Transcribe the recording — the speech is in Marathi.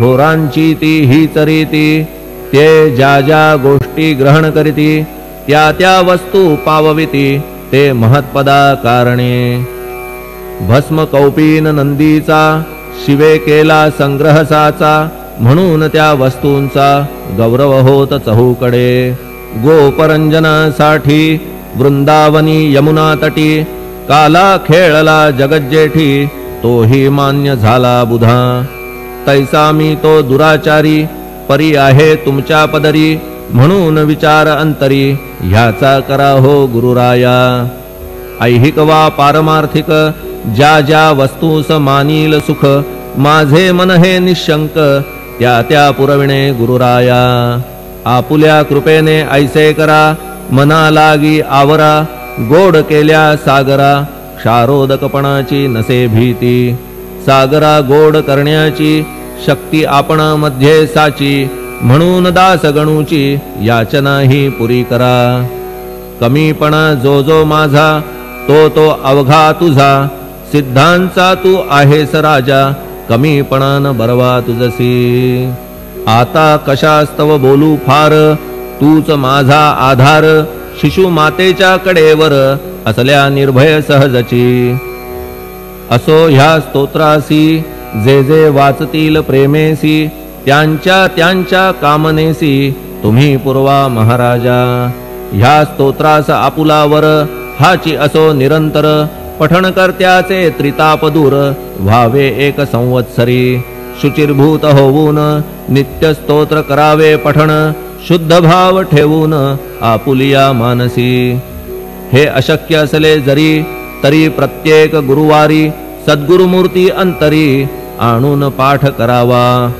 थोरांची ती हीच रीती, ते ज्या ज्या गोष्टी ग्रहण करीती त्या त्या वस्तू पावविती, ते महत्पदा कारणे. भस्म कौपीन नंदीचा शिवे केला संग्रह साचा, म्हणून त्या वस्तूंचा गौरव होत चहूकडे. गोपरंजनासाठी वृंदावनी यमुना तटी, काला खेळला जगज्जेठी, तोही मान्य झाला बुधा. तैसा मी तो दुराचारी, परी आहे तुमच्या पदरी, म्हणून विचार अंतरी, ह्याचा करा हो गुरुराया. ऐहिक वा पारमार्थिक ज्या ज्या वस्तूस मानील सुख, माझे मन हे निशंक त्या त्या पुरविणे गुरुराया. आपुल्या कृपेने ऐसे करा, मना लागी आवरा, गोड केल्या सागरा, क्षारोदकपणाची नसे भीती. सागरा गोड करण्याची शक्ती आपण मध्ये साची, म्हणून दास गणूची याचना ही पुरी करा. कमीपणा जो जो माझा, तो तो अवघा तुझा, सिद्धांचा तू आहेस राजा, कमीपणान बरवा तुझसी. आता कशास्तव बोलू फार, तूच माझा आधार, शिशु मातेच्या कडेवर असल्या निर्भय सहजची. असो ह्या स्तोत्रासी जे जे वाचतील प्रेमेसी, त्यांच्या त्यांच्या कामनेसी तुम्ही पुरवा महाराजा. ह्या स्तोत्रास आपुलावर हाची असो निरंतर, पठण करत्याचे त्रिताप दूर व्हावे एक संवत्सरी. शुचिर्भूत होऊन नित्य स्तोत्र करावे पठण, शुद्ध भाव ठेवून आपुलिया मानसी. हे अशक्य असले जरी तरी प्रत्येक गुरुवारी सद्गुरुमूर्ती अंतरी आणून पाठ करावा.